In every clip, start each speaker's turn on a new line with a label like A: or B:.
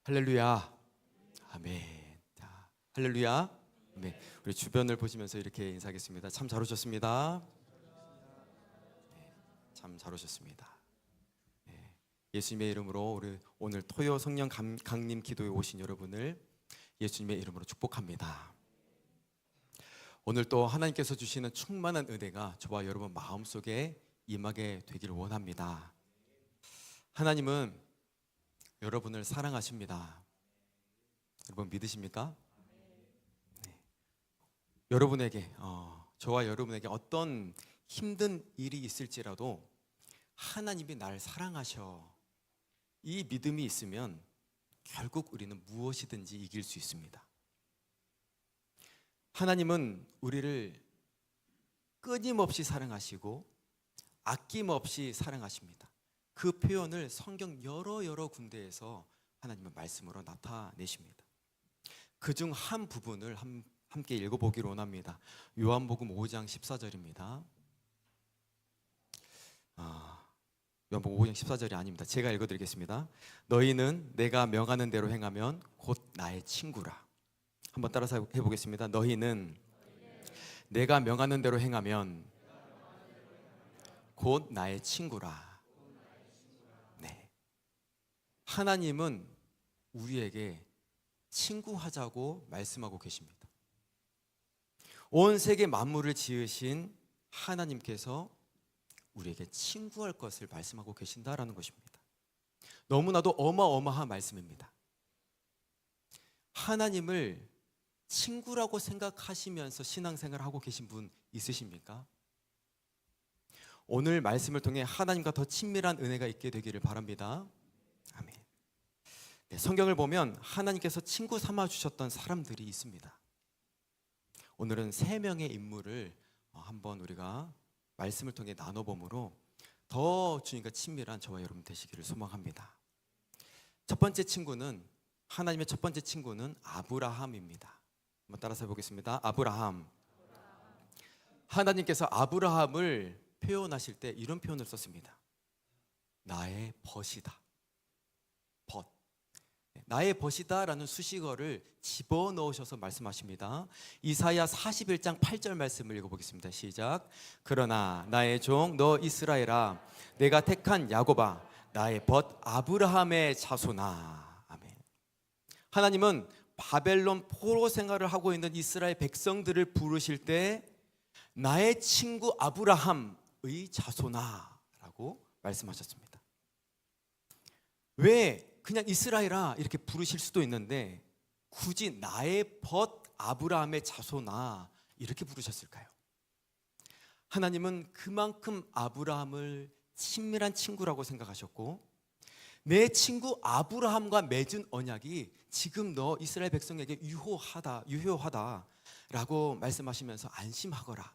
A: 할렐루야. 아멘. 자, 할렐루야. 아멘. 우리 주변을 보시면서 이렇게 인사하겠습니다. 참 잘 오셨습니다. 네, 참 잘 오셨습니다. 네, 예수님의 이름으로 우리 오늘 토요 성령 강림 기도에 오신 여러분을 예수님의 이름으로 축복합니다. 오늘 또 하나님께서 주시는 충만한 은혜가 저와 여러분 마음속에 임하게 되기를 원합니다. 하나님은 여러분을 사랑하십니다. 여러분 믿으십니까? 네. 여러분에게 저와 여러분에게 어떤 힘든 일이 있을지라도 하나님이 날 사랑하셔, 이 믿음이 있으면 결국 우리는 무엇이든지 이길 수 있습니다. 하나님은 우리를 끊임없이 사랑하시고 아낌없이 사랑하십니다. 그 표현을 성경 여러 군데에서 하나님은 말씀으로 나타내십니다. 그중 한 부분을 함께 읽어보기로 원합니다. 요한복음 5장 14절입니다. 요한복음 5장 14절이 아닙니다. 제가 읽어드리겠습니다. 너희는 내가 명하는 대로 행하면 곧 나의 친구라. 한번 따라서 해보겠습니다. 너희는 내가 명하는 대로 행하면 곧 나의 친구라. 네. 하나님은 우리에게 친구하자고 말씀하고 계십니다. 온 세계 만물을 지으신 하나님께서 우리에게 친구할 것을 말씀하고 계신다라는 것입니다. 너무나도 어마어마한 말씀입니다. 하나님을 친구라고 생각하시면서 신앙생활을 하고 계신 분 있으십니까? 오늘 말씀을 통해 하나님과 더 친밀한 은혜가 있게 되기를 바랍니다. 아멘. 네, 성경을 보면 하나님께서 친구 삼아 주셨던 사람들이 있습니다. 오늘은 3명의 인물을 한번 우리가 말씀을 통해 나눠봄으로 더 주님과 친밀한 저와 여러분 되시기를 소망합니다. 첫 번째 친구는, 하나님의 첫 번째 친구는 아브라함입니다. 한번 따라서 해보겠습니다. 아브라함. 하나님께서 아브라함을 표현하실 때 이런 표현을 썼습니다. 나의 벗이다. 벗. 나의 벗이다 라는 수식어를 집어넣으셔서 말씀하십니다. 이사야 41장 8절 말씀을 읽어보겠습니다. 시작. 그러나 나의 종 너 이스라엘아, 내가 택한 야곱아, 나의 벗 아브라함의 자손아. 아멘. 하나님은 바벨론 포로 생활을 하고 있는 이스라엘 백성들을 부르실 때 나의 친구 아브라함의 자손아 라고 말씀하셨습니다. 왜 그냥 이스라엘아 이렇게 부르실 수도 있는데 굳이 나의 벗 아브라함의 자손아 이렇게 부르셨을까요? 하나님은 그만큼 아브라함을 친밀한 친구라고 생각하셨고, 내 친구 아브라함과 맺은 언약이 지금 너 이스라엘 백성에게 유효하다 라고 말씀하시면서 안심하거라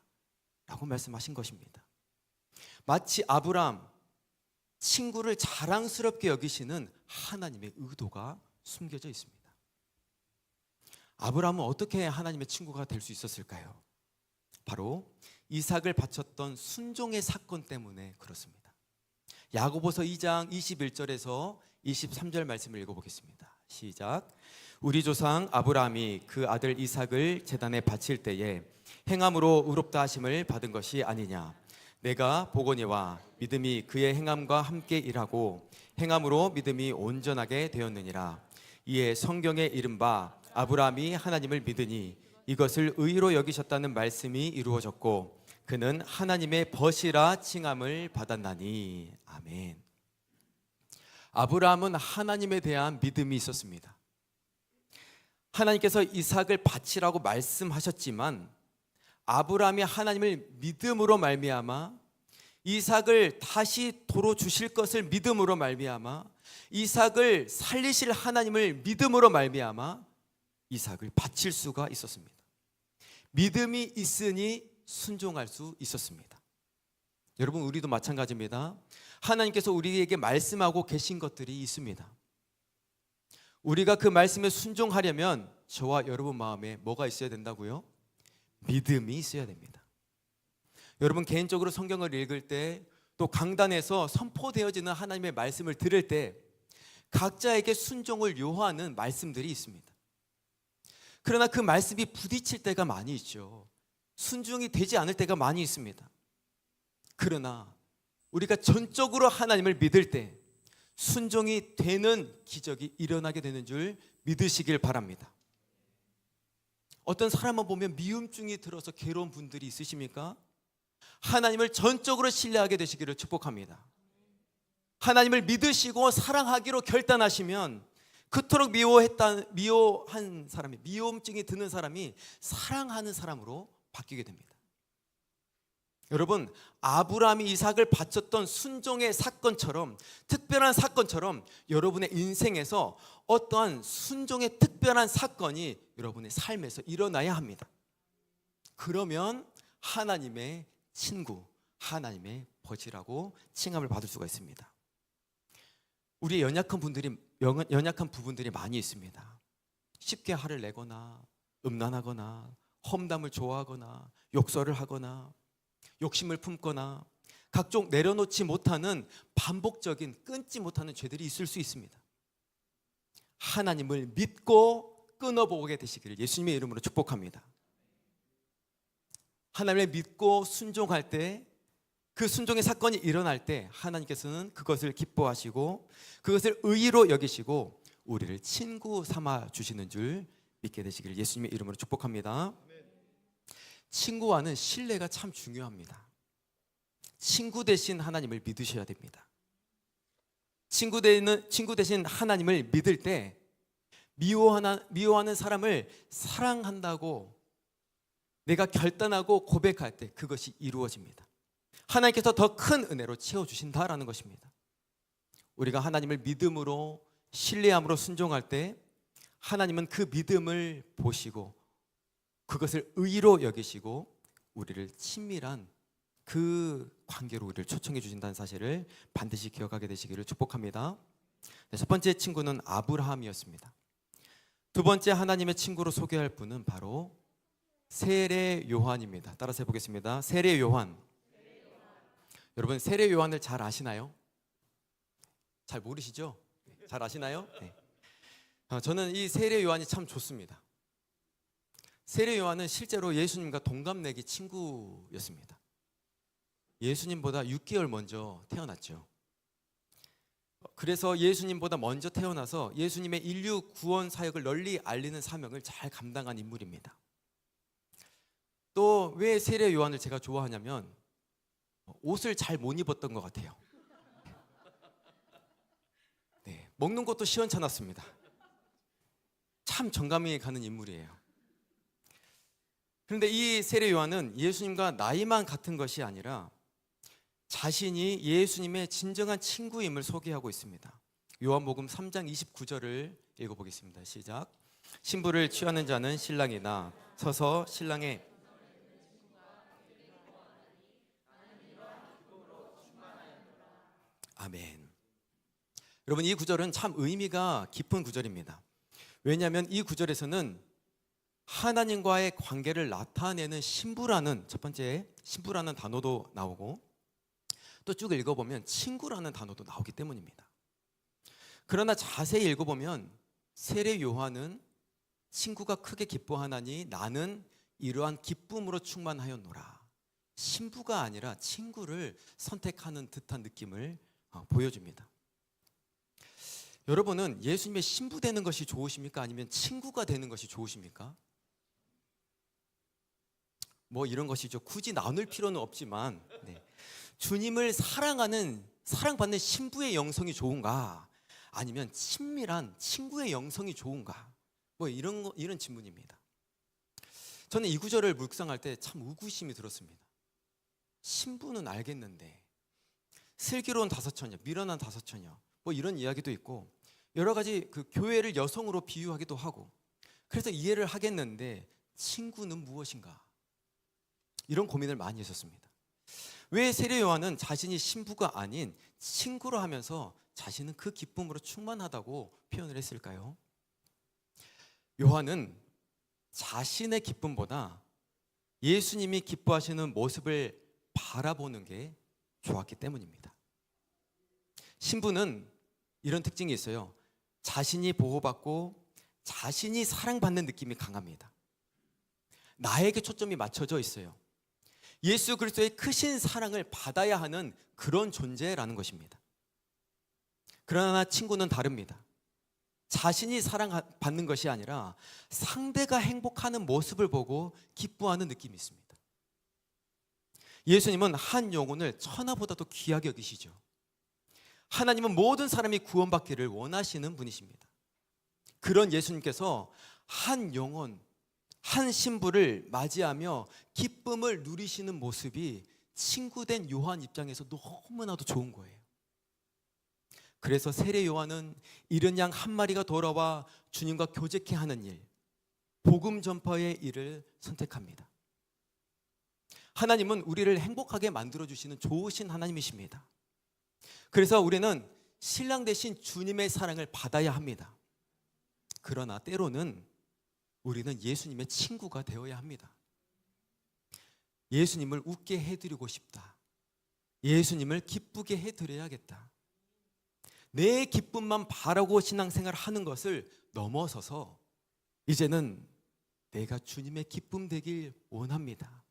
A: 라고 말씀하신 것입니다. 마치 아브라함 친구를 자랑스럽게 여기시는 하나님의 의도가 숨겨져 있습니다. 아브라함은 어떻게 하나님의 친구가 될 수 있었을까요? 바로 이삭을 바쳤던 순종의 사건 때문에 그렇습니다. 야고보서 2장 21절에서 23절 말씀을 읽어보겠습니다. 시작. 우리 조상 아브라함이 그 아들 이삭을 제단에 바칠 때에 행함으로 의롭다 하심을 받은 것이 아니냐. 내가 보거니와 믿음이 그의 행함과 함께 일하고 행함으로 믿음이 온전하게 되었느니라. 이에 성경에 이른바 아브라함이 하나님을 믿으니 이것을 의로 여기셨다는 말씀이 이루어졌고 그는 하나님의 벗이라 칭함을 받았나니. 아멘. 아브라함은 하나님에 대한 믿음이 있었습니다. 하나님께서 이삭을 바치라고 말씀하셨지만 아브라함이 하나님을 믿음으로 말미암아 이삭을 다시 도로 주실 것을 믿음으로 말미암아 이삭을 살리실 하나님을 믿음으로 말미암아 이삭을 바칠 수가 있었습니다. 믿음이 있으니 순종할 수 있었습니다. 여러분, 우리도 마찬가지입니다. 하나님께서 우리에게 말씀하고 계신 것들이 있습니다. 우리가 그 말씀에 순종하려면 저와 여러분 마음에 뭐가 있어야 된다고요? 믿음이 있어야 됩니다. 여러분, 개인적으로 성경을 읽을 때 또 강단에서 선포되어지는 하나님의 말씀을 들을 때 각자에게 순종을 요하는 말씀들이 있습니다. 그러나 그 말씀이 부딪힐 때가 많이 있죠. 순종이 되지 않을 때가 많이 있습니다. 그러나 우리가 전적으로 하나님을 믿을 때 순종이 되는 기적이 일어나게 되는 줄 믿으시길 바랍니다. 어떤 사람을 보면 미움증이 들어서 괴로운 분들이 있으십니까? 하나님을 전적으로 신뢰하게 되시기를 축복합니다. 하나님을 믿으시고 사랑하기로 결단하시면 그토록 미워한 사람이, 미움증이 드는 사람이 사랑하는 사람으로 바뀌게 됩니다. 여러분, 아브라함이 이삭을 바쳤던 순종의 사건처럼, 특별한 사건처럼 여러분의 인생에서 어떠한 순종의 특별한 사건이 여러분의 삶에서 일어나야 합니다. 그러면 하나님의 친구, 하나님의 버지라고 칭함을 받을 수가 있습니다. 우리의 연약한 부분들이 많이 있습니다. 쉽게 화를 내거나 음란하거나 험담을 좋아하거나 욕설을 하거나 욕심을 품거나 각종 내려놓지 못하는 반복적인 끊지 못하는 죄들이 있을 수 있습니다. 하나님을 믿고 끊어보게 되시기를 예수님의 이름으로 축복합니다. 하나님을 믿고 순종할 때, 그 순종의 사건이 일어날 때 하나님께서는 그것을 기뻐하시고 그것을 의의로 여기시고 우리를 친구 삼아 주시는 줄 믿게 되시기를 예수님의 이름으로 축복합니다. 친구와는 신뢰가 참 중요합니다. 친구 대신 하나님을 믿으셔야 됩니다. 친구 대신 하나님을 믿을 때 미워하는 사람을 사랑한다고 내가 결단하고 고백할 때 그것이 이루어집니다. 하나님께서 더 큰 은혜로 채워주신다라는 것입니다. 우리가 하나님을 믿음으로 신뢰함으로 순종할 때 하나님은 그 믿음을 보시고 그것을 의로 여기시고 우리를 친밀한 그 관계로 우리를 초청해 주신다는 사실을 반드시 기억하게 되시기를 축복합니다. 첫 번째 친구는 아브라함이었습니다. 두 번째 하나님의 친구로 소개할 분은 바로 세례 요한입니다. 따라서 해보겠습니다. 세례 요한. 여러분, 세례 요한을 잘 아시나요? 잘 모르시죠? 잘 아시나요? 네. 저는 이 세례 요한이 참 좋습니다. 세례 요한은 실제로 예수님과 동갑내기 친구였습니다. 예수님보다 6개월 먼저 태어났죠. 그래서 예수님보다 먼저 태어나서 예수님의 인류 구원 사역을 널리 알리는 사명을 잘 감당한 인물입니다. 또 왜 세례 요한을 제가 좋아하냐면 옷을 잘 못 입었던 것 같아요. 네, 먹는 것도 시원찮았습니다. 참 정감이 가는 인물이에요. 그런데 이 세례 요한은 예수님과 나이만 같은 것이 아니라 자신이 예수님의 진정한 친구임을 소개하고 있습니다. 요한복음 3장 29절을 읽어보겠습니다. 시작. 신부를 취하는 자는 신랑이나 서서 신랑의 아멘. 여러분, 이 구절은 참 의미가 깊은 구절입니다. 왜냐하면 이 구절에서는 하나님과의 관계를 나타내는 신부라는, 첫 번째 신부라는 단어도 나오고 또 쭉 읽어보면 친구라는 단어도 나오기 때문입니다. 그러나 자세히 읽어보면 세례 요한은 친구가 크게 기뻐하나니 나는 이러한 기쁨으로 충만하였노라. 신부가 아니라 친구를 선택하는 듯한 느낌을 보여줍니다. 여러분은 예수님의 신부 되는 것이 좋으십니까? 아니면 친구가 되는 것이 좋으십니까? 뭐 이런 것이죠. 굳이 나눌 필요는 없지만 주님을 사랑받는 신부의 영성이 좋은가? 아니면 친밀한 친구의 영성이 좋은가? 뭐 이런 질문입니다. 저는 이 구절을 묵상할 때 참 의구심이 들었습니다. 신부는 알겠는데 슬기로운 다섯처녀, 미련한 다섯처녀 뭐 이런 이야기도 있고 여러 가지 그 교회를 여성으로 비유하기도 하고 그래서 이해를 하겠는데 친구는 무엇인가? 이런 고민을 많이 했었습니다. 왜 세례 요한은 자신이 신부가 아닌 친구로 하면서 자신은 그 기쁨으로 충만하다고 표현을 했을까요? 요한은 자신의 기쁨보다 예수님이 기뻐하시는 모습을 바라보는 게 좋았기 때문입니다. 신부는 이런 특징이 있어요. 자신이 보호받고 자신이 사랑받는 느낌이 강합니다. 나에게 초점이 맞춰져 있어요. 예수 그리스도의 크신 사랑을 받아야 하는 그런 존재라는 것입니다. 그러나 친구는 다릅니다. 자신이 사랑받는 것이 아니라 상대가 행복하는 모습을 보고 기뻐하는 느낌이 있습니다. 예수님은 한 영혼을 천하보다도 귀하게 여기시죠. 하나님은 모든 사람이 구원받기를 원하시는 분이십니다. 그런 예수님께서 한 영혼, 한 신부를 맞이하며 기쁨을 누리시는 모습이 친구된 요한 입장에서 너무나도 좋은 거예요. 그래서 세례 요한은 잃은 양 한 마리가 돌아와 주님과 교제케 하는 일, 복음 전파의 일을 선택합니다. 하나님은 우리를 행복하게 만들어주시는 좋으신 하나님이십니다. 그래서 우리는 신랑 되신 주님의 사랑을 받아야 합니다. 그러나 때로는 우리는 예수님의 친구가 되어야 합니다. 예수님을 웃게 해드리고 싶다. 예수님을 기쁘게 해드려야겠다. 내 기쁨만 바라고 신앙생활을 하는 것을 넘어서서 이제는 내가 주님의 기쁨 되길 원합니다.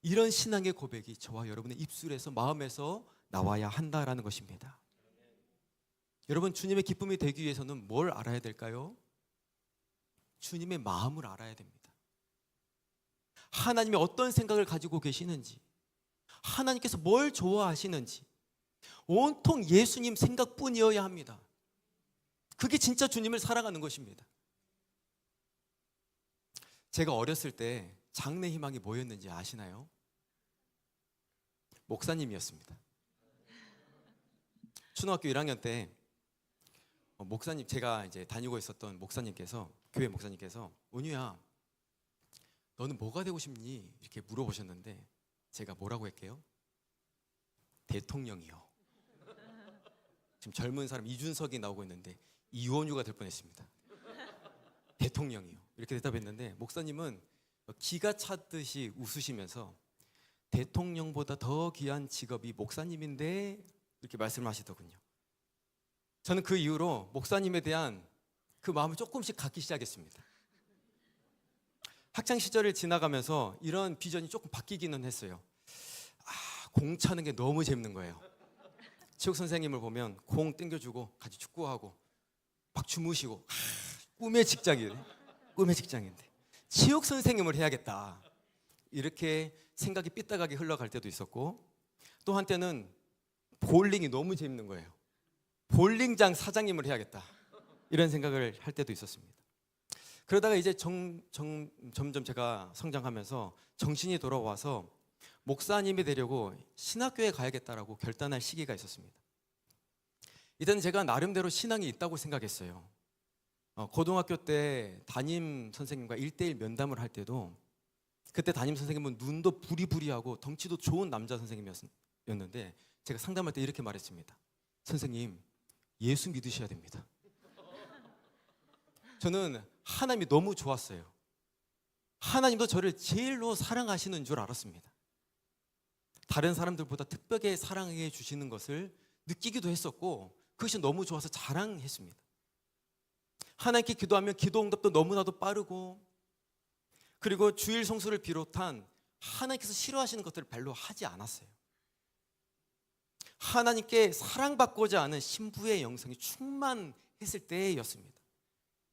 A: 이런 신앙의 고백이 저와 여러분의 입술에서 마음에서 나와야 한다라는 것입니다. 여러분, 주님의 기쁨이 되기 위해서는 뭘 알아야 될까요? 주님의 마음을 알아야 됩니다. 하나님이 어떤 생각을 가지고 계시는지, 하나님께서 뭘 좋아하시는지 온통 예수님 생각뿐이어야 합니다. 그게 진짜 주님을 사랑하는 것입니다. 제가 어렸을 때 장래 희망이 뭐였는지 아시나요? 목사님이었습니다. 초등학교 1학년 때 목사님, 제가 이제 다니고 있었던 목사님께서, 교회 목사님께서 은유야, 너는 뭐가 되고 싶니? 이렇게 물어보셨는데 제가 뭐라고 할게요? 대통령이요. 지금 젊은 사람 이준석이 나오고 있는데 이원유가 될 뻔했습니다. 대통령이요. 이렇게 대답했는데 목사님은 기가 차듯이 웃으시면서 대통령보다 더 귀한 직업이 목사님인데 이렇게 말씀을 하시더군요. 저는 그 이후로 목사님에 대한 그 마음을 조금씩 갖기 시작했습니다. 학창 시절을 지나가면서 이런 비전이 조금 바뀌기는 했어요. 공 차는 게 너무 재밌는 거예요. 체육 선생님을 보면 공 땡겨주고 같이 축구하고 막 주무시고, 꿈의 직장인데 체육 선생님을 해야겠다, 이렇게 생각이 삐딱하게 흘러갈 때도 있었고, 또 한때는 볼링이 너무 재밌는 거예요. 볼링장 사장님을 해야겠다, 이런 생각을 할 때도 있었습니다. 그러다가 이제 점점 제가 성장하면서 정신이 돌아와서 목사님이 되려고 신학교에 가야겠다라고 결단할 시기가 있었습니다. 이때는 제가 나름대로 신앙이 있다고 생각했어요. 고등학교 때 담임 선생님과 1대1 면담을 할 때도 그때 담임 선생님은 눈도 부리부리하고 덩치도 좋은 남자 선생님이었는데 제가 상담할 때 이렇게 말했습니다. 선생님, 예수 믿으셔야 됩니다. 저는 하나님이 너무 좋았어요. 하나님도 저를 제일로 사랑하시는 줄 알았습니다. 다른 사람들보다 특별하게 사랑해 주시는 것을 느끼기도 했었고, 그것이 너무 좋아서 자랑했습니다. 하나님께 기도하면 기도 응답도 너무나도 빠르고, 그리고 주일 성수를 비롯한 하나님께서 싫어하시는 것들을 별로 하지 않았어요. 하나님께 사랑받고자 하는 신부의 영성이 충만했을 때였습니다.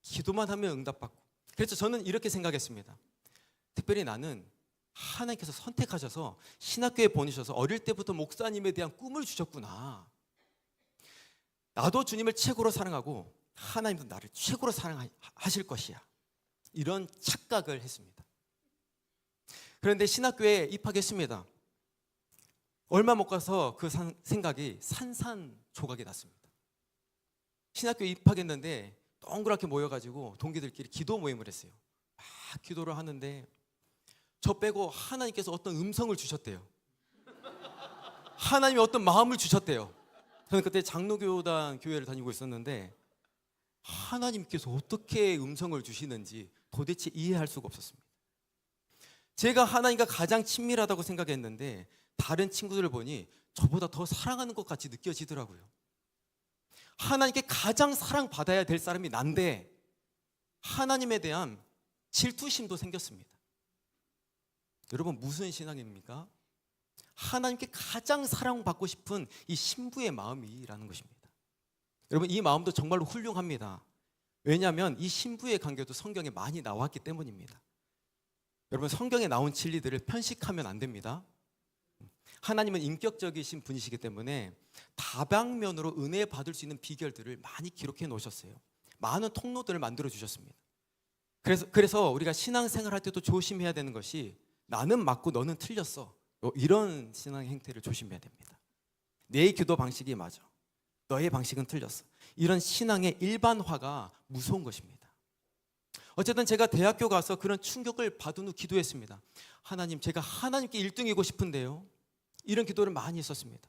A: 기도만 하면 응답받고. 그래서 저는 이렇게 생각했습니다. 특별히 나는 하나님께서 선택하셔서 신학교에 보내셔서 어릴 때부터 목사님에 대한 꿈을 주셨구나. 나도 주님을 최고로 사랑하고 하나님도 나를 최고로 사랑하실 것이야, 이런 착각을 했습니다. 그런데 신학교에 입학했습니다. 얼마 못 가서 그 생각이 산산조각이 났습니다. 신학교에 입학했는데 동그랗게 모여가지고 동기들끼리 기도 모임을 했어요. 막 기도를 하는데 저 빼고 하나님께서 어떤 음성을 주셨대요. 하나님이 어떤 마음을 주셨대요. 저는 그때 장로교단 교회를 다니고 있었는데 하나님께서 어떻게 음성을 주시는지 도대체 이해할 수가 없었습니다. 제가 하나님과 가장 친밀하다고 생각했는데 다른 친구들을 보니 저보다 더 사랑하는 것 같이 느껴지더라고요. 하나님께 가장 사랑받아야 될 사람이 난데 하나님에 대한 질투심도 생겼습니다. 여러분, 무슨 신앙입니까? 하나님께 가장 사랑받고 싶은 이 신부의 마음이라는 것입니다. 여러분, 이 마음도 정말로 훌륭합니다. 왜냐하면 이 신부의 관계도 성경에 많이 나왔기 때문입니다. 여러분, 성경에 나온 진리들을 편식하면 안 됩니다. 하나님은 인격적이신 분이시기 때문에 다방면으로 은혜 받을 수 있는 비결들을 많이 기록해 놓으셨어요. 많은 통로들을 만들어 주셨습니다. 그래서 우리가 신앙생활 할 때도 조심해야 되는 것이 나는 맞고 너는 틀렸어, 이런 신앙 행태를 조심해야 됩니다. 내 기도 방식이 맞아, 너의 방식은 틀렸어, 이런 신앙의 일반화가 무서운 것입니다. 어쨌든 제가 대학교 가서 그런 충격을 받은 후 기도했습니다. 하나님, 제가 하나님께 1등이고 싶은데요, 이런 기도를 많이 했었습니다.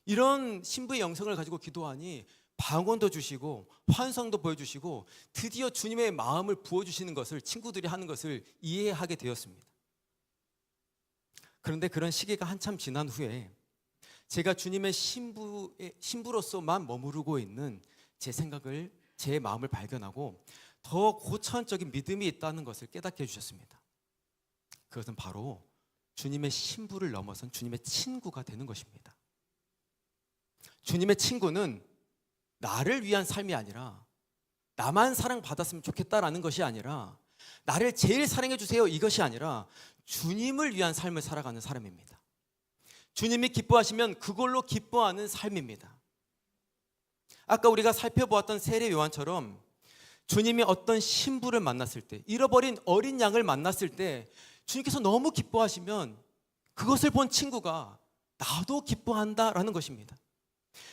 A: 이런 신부의 영성을 가지고 기도하니 방언도 주시고 환상도 보여주시고 드디어 주님의 마음을 부어주시는 것을, 친구들이 하는 것을 이해하게 되었습니다. 그런데 그런 시기가 한참 지난 후에 제가 주님의 신부로서만 머무르고 있는 제 생각을, 제 마음을 발견하고 더 고차원적인 믿음이 있다는 것을 깨닫게 해주셨습니다. 그것은 바로 주님의 신부를 넘어선 주님의 친구가 되는 것입니다. 주님의 친구는 나를 위한 삶이 아니라, 나만 사랑받았으면 좋겠다라는 것이 아니라, 나를 제일 사랑해 주세요 이것이 아니라 주님을 위한 삶을 살아가는 사람입니다. 주님이 기뻐하시면 그걸로 기뻐하는 삶입니다. 아까 우리가 살펴보았던 세례 요한처럼 주님이 어떤 신부를 만났을 때, 잃어버린 어린 양을 만났을 때 주님께서 너무 기뻐하시면 그것을 본 친구가 나도 기뻐한다라는 것입니다.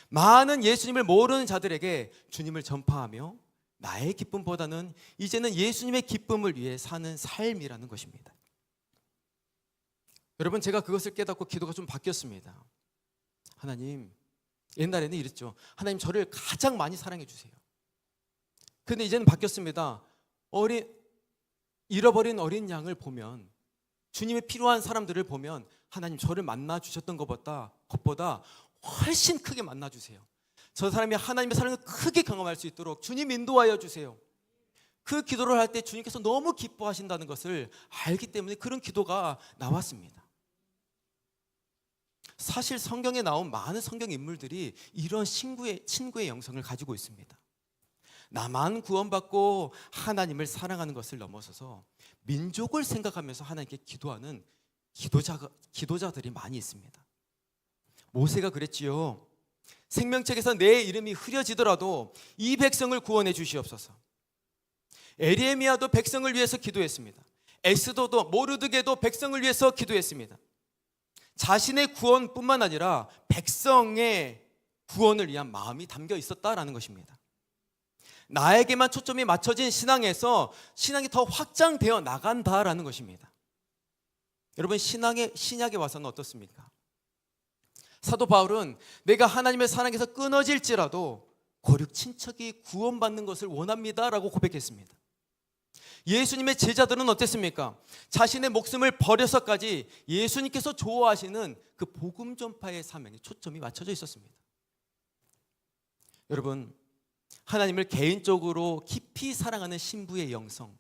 A: 많은 예수님을 모르는 자들에게 주님을 전파하며 나의 기쁨보다는 이제는 예수님의 기쁨을 위해 사는 삶이라는 것입니다. 여러분, 제가 그것을 깨닫고 기도가 좀 바뀌었습니다. 하나님, 옛날에는 이랬죠. 하나님, 저를 가장 많이 사랑해 주세요. 근데 이제는 바뀌었습니다. 잃어버린 어린 양을 보면, 주님의 필요한 사람들을 보면 하나님, 저를 만나 주셨던 것보다 훨씬 크게 만나 주세요. 저 사람이 하나님의 사랑을 크게 경험할 수 있도록 주님 인도하여 주세요. 그 기도를 할 때 주님께서 너무 기뻐하신다는 것을 알기 때문에 그런 기도가 나왔습니다. 사실 성경에 나온 많은 성경 인물들이 이런 친구의 영성을 가지고 있습니다. 나만 구원받고 하나님을 사랑하는 것을 넘어서서 민족을 생각하면서 하나님께 기도하는 기도자들이 많이 있습니다. 모세가 그랬지요. 생명책에서 내 이름이 흐려지더라도 이 백성을 구원해 주시옵소서. 에레미야도 백성을 위해서 기도했습니다. 에스더도, 모르드게도 백성을 위해서 기도했습니다. 자신의 구원뿐만 아니라 백성의 구원을 위한 마음이 담겨 있었다라는 것입니다. 나에게만 초점이 맞춰진 신앙에서 신앙이 더 확장되어 나간다라는 것입니다. 여러분, 신약에 와서는 어떻습니까? 사도 바울은 내가 하나님의 사랑에서 끊어질지라도 고륙 친척이 구원받는 것을 원합니다라고 고백했습니다. 예수님의 제자들은 어땠습니까? 자신의 목숨을 버려서까지 예수님께서 좋아하시는 그 복음 전파의 사명에 초점이 맞춰져 있었습니다. 여러분, 하나님을 개인적으로 깊이 사랑하는 신부의 영성,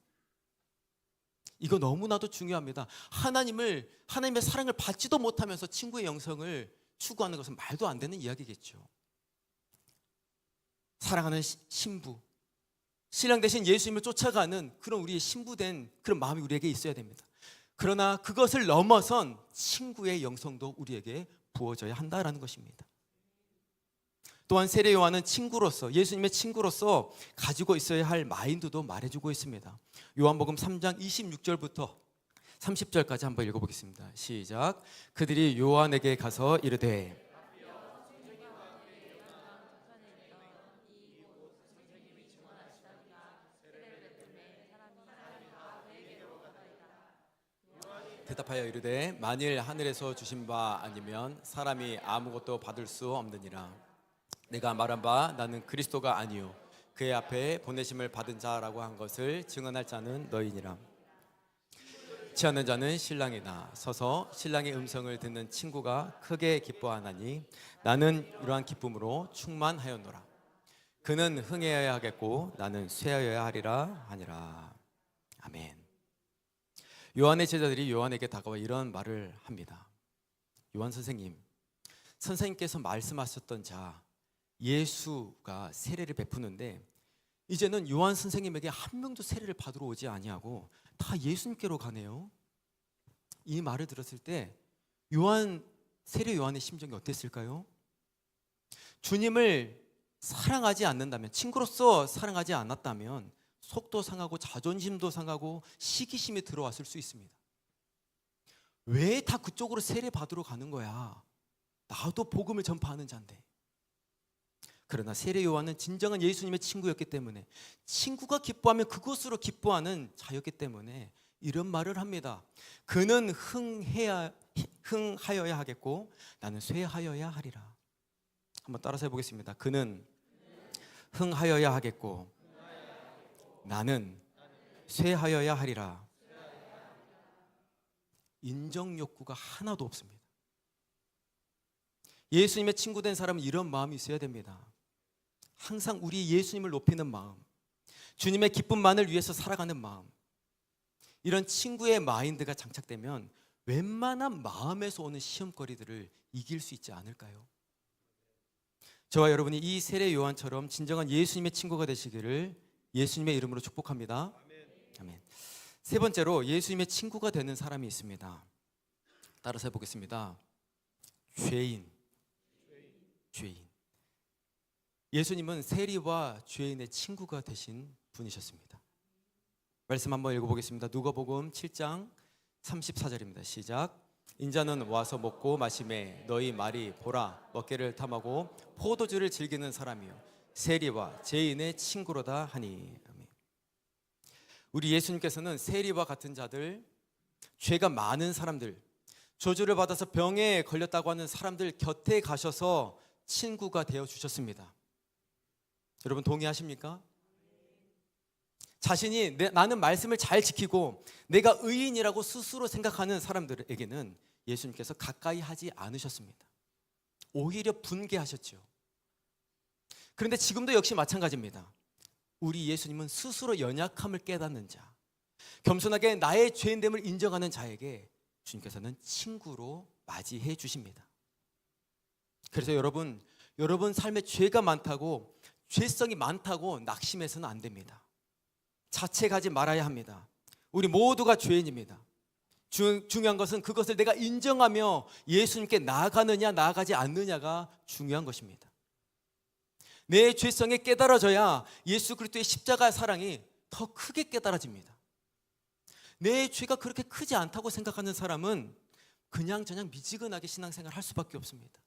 A: 이거 너무나도 중요합니다. 하나님의 사랑을 받지도 못하면서 친구의 영성을 추구하는 것은 말도 안 되는 이야기겠죠. 사랑하는 신부, 신랑 대신 예수님을 쫓아가는 그런 우리의 신부된 그런 마음이 우리에게 있어야 됩니다. 그러나 그것을 넘어선 친구의 영성도 우리에게 부어져야 한다라는 것입니다. 또한 세례 요한은 친구로서, 예수님의 친구로서 가지고 있어야 할 마인드도 말해주고 있습니다. 요한복음 3장 26절부터 30절까지 한번 읽어보겠습니다. 시작. 그들이 요한에게 가서 이르되 대답하여 이르되 만일 하늘에서 주신 바 아니면 사람이 아무것도 받을 수 없느니라. 내가 말한 바 나는 그리스도가 아니요 그의 앞에 보내심을 받은 자라고 한 것을 증언할 자는 너희니라. 취하는 자는 신랑이나 서서 신랑의 음성을 듣는 친구가 크게 기뻐하나니 나는 이러한 기쁨으로 충만하였노라. 그는 흥해야 하겠고 나는 쇠하여야 하리라 하니라. 아멘. 요한의 제자들이 요한에게 다가와 이런 말을 합니다. 요한 선생님, 선생님께서 말씀하셨던 자 예수가 세례를 베푸는데 이제는 요한 선생님에게 한 명도 세례를 받으러 오지 아니하고 다 예수님께로 가네요. 이 말을 들었을 때 세례 요한의 심정이 어땠을까요? 주님을 사랑하지 않는다면, 친구로서 사랑하지 않았다면 속도 상하고 자존심도 상하고 시기심이 들어왔을 수 있습니다. 왜 다 그쪽으로 세례 받으러 가는 거야? 나도 복음을 전파하는 자인데. 그러나 세례 요한은 진정한 예수님의 친구였기 때문에, 친구가 기뻐하면 그것으로 기뻐하는 자였기 때문에 이런 말을 합니다. 그는 흥하여야 하겠고 나는 쇠하여야 하리라. 한번 따라서 해보겠습니다. 그는 흥하여야 하겠고 나는 쇠하여야 하리라. 인정 욕구가 하나도 없습니다. 예수님의 친구 된 사람은 이런 마음이 있어야 됩니다. 항상 우리 예수님을 높이는 마음, 주님의 기쁨만을 위해서 살아가는 마음, 이런 친구의 마인드가 장착되면 웬만한 마음에서 오는 시험거리들을 이길 수 있지 않을까요? 저와 여러분이 이 세례 요한처럼 진정한 예수님의 친구가 되시기를 예수님의 이름으로 축복합니다. 아멘. 세 번째로 예수님의 친구가 되는 사람이 있습니다. 따라서 해보겠습니다. 죄인. 예수님은 세리와 죄인의 친구가 되신 분이셨습니다. 말씀 한번 읽어보겠습니다. 누가복음 7장 34절입니다. 시작. 인자는 와서 먹고 마시매 너희 말이 보라 어깨를 탐하고 포도주를 즐기는 사람이요 세리와 죄인의 친구로다 하니. 아멘. 우리 예수님께서는 세리와 같은 자들, 죄가 많은 사람들, 저주를 받아서 병에 걸렸다고 하는 사람들 곁에 가셔서 친구가 되어 주셨습니다. 여러분 동의하십니까? 자신이 나는 말씀을 잘 지키고 내가 의인이라고 스스로 생각하는 사람들에게는 예수님께서 가까이 하지 않으셨습니다. 오히려 분개하셨죠. 그런데 지금도 역시 마찬가지입니다. 우리 예수님은 스스로 연약함을 깨닫는 자, 겸손하게 나의 죄인됨을 인정하는 자에게 주님께서는 친구로 맞이해 주십니다. 그래서 여러분 삶에 죄가 많다고, 죄성이 많다고 낙심해서는 안 됩니다. 자책하지 말아야 합니다. 우리 모두가 죄인입니다. 중요한 것은 그것을 내가 인정하며 예수님께 나아가느냐 나아가지 않느냐가 중요한 것입니다. 내 죄성에 깨달아져야 예수 그리스도의 십자가 사랑이 더 크게 깨달아집니다. 내 죄가 그렇게 크지 않다고 생각하는 사람은 그냥 미지근하게 신앙생활 할 수밖에 없습니다.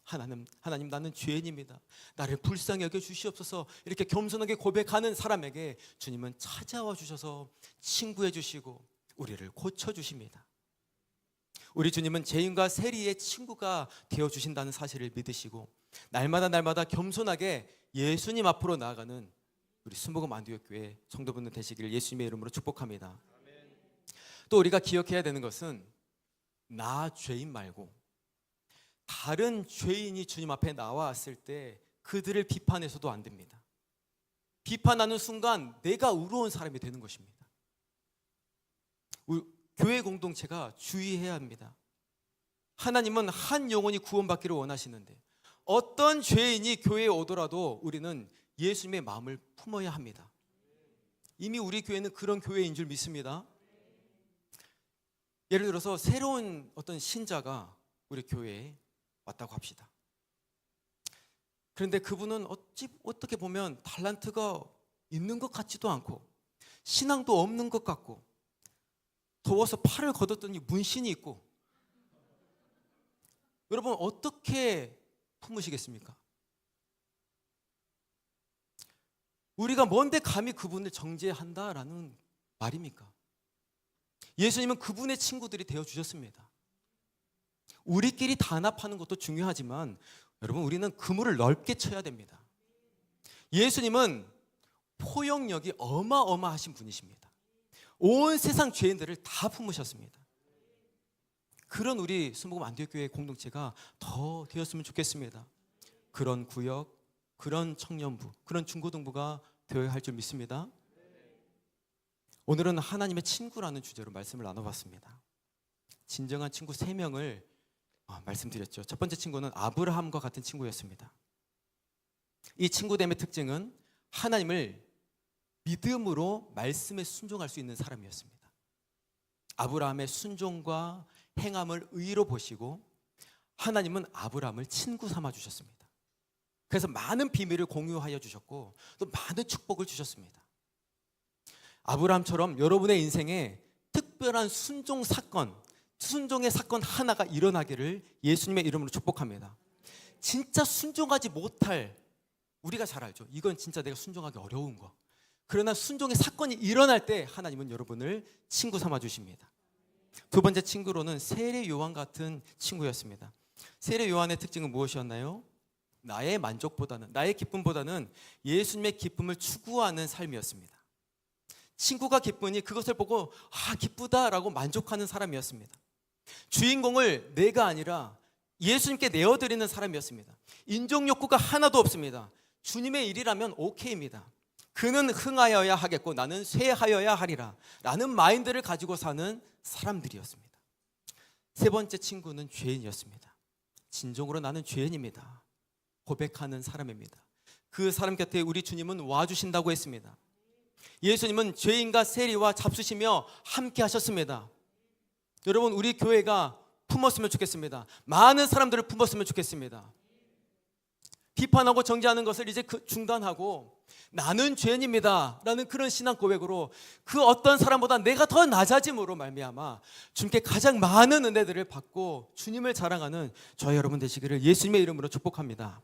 A: 하나님 나는 죄인입니다. 나를 불쌍히 여겨 주시옵소서. 이렇게 겸손하게 고백하는 사람에게 주님은 찾아와 주셔서 친구해 주시고 우리를 고쳐 주십니다. 우리 주님은 죄인과 세리의 친구가 되어 주신다는 사실을 믿으시고 날마다 겸손하게 예수님 앞으로 나아가는 우리 순복음 안디옥교회 성도분들 되시기를 예수님의 이름으로 축복합니다. 또 우리가 기억해야 되는 것은 나 죄인 말고 다른 죄인이 주님 앞에 나왔을 때 그들을 비판해서도 안 됩니다. 비판하는 순간 내가 의로운 사람이 되는 것입니다. 교회 공동체가 주의해야 합니다. 하나님은 한 영혼이 구원받기를 원하시는데 어떤 죄인이 교회에 오더라도 우리는 예수님의 마음을 품어야 합니다. 이미 우리 교회는 그런 교회인 줄 믿습니다. 예를 들어서 새로운 어떤 신자가 우리 교회에 왔다고 합시다. 그런데 그분은 어떻게 보면 달란트가 있는 것 같지도 않고 신앙도 없는 것 같고 더워서 팔을 걷었더니 문신이 있고, 여러분 어떻게 품으시겠습니까? 우리가 뭔데 감히 그분을 정죄한다라는 말입니까? 예수님은 그분의 친구들이 되어주셨습니다. 우리끼리 단합하는 것도 중요하지만 여러분 우리는 그물을 넓게 쳐야 됩니다. 예수님은 포용력이 어마어마하신 분이십니다. 온 세상 죄인들을 다 품으셨습니다. 그런 우리 순복음 안디옥교회 공동체가 더 되었으면 좋겠습니다. 그런 구역, 그런 청년부, 그런 중고등부가 되어야 할 줄 믿습니다. 오늘은 하나님의 친구라는 주제로 말씀을 나눠봤습니다. 진정한 친구 3명을 말씀드렸죠. 첫 번째 친구는 아브라함과 같은 친구였습니다. 이 친구됨의 특징은 하나님을 믿음으로 말씀에 순종할 수 있는 사람이었습니다. 아브라함의 순종과 행함을 의로 보시고 하나님은 아브라함을 친구 삼아 주셨습니다. 그래서 많은 비밀을 공유하여 주셨고 또 많은 축복을 주셨습니다. 아브라함처럼 여러분의 인생에 특별한 순종의 사건 하나가 일어나기를 예수님의 이름으로 축복합니다. 진짜 순종하지 못할, 우리가 잘 알죠. 이건 진짜 내가 순종하기 어려운 거. 그러나 순종의 사건이 일어날 때 하나님은 여러분을 친구 삼아 주십니다. 두 번째 친구로는 세례 요한 같은 친구였습니다. 세례 요한의 특징은 무엇이었나요? 나의 만족보다는, 나의 기쁨보다는 예수님의 기쁨을 추구하는 삶이었습니다. 친구가 기쁘니 그것을 보고 기쁘다라고 만족하는 사람이었습니다. 주인공을 내가 아니라 예수님께 내어드리는 사람이었습니다. 인정 욕구가 하나도 없습니다. 주님의 일이라면 오케이입니다. 그는 흥하여야 하겠고 나는 쇠하여야 하리라 라는 마인드를 가지고 사는 사람들이었습니다. 세 번째 친구는 죄인이었습니다. 진정으로 나는 죄인입니다 고백하는 사람입니다. 그 사람 곁에 우리 주님은 와주신다고 했습니다. 예수님은 죄인과 세리와 잡수시며 함께 하셨습니다. 여러분, 우리 교회가 품었으면 좋겠습니다. 많은 사람들을 품었으면 좋겠습니다. 비판하고 정죄하는 것을 이제 중단하고 나는 죄인입니다 라는 그런 신앙 고백으로 그 어떤 사람보다 내가 더 낮아짐으로 말미암아 주님께 가장 많은 은혜들을 받고 주님을 자랑하는 저희 여러분 되시기를 예수님의 이름으로 축복합니다.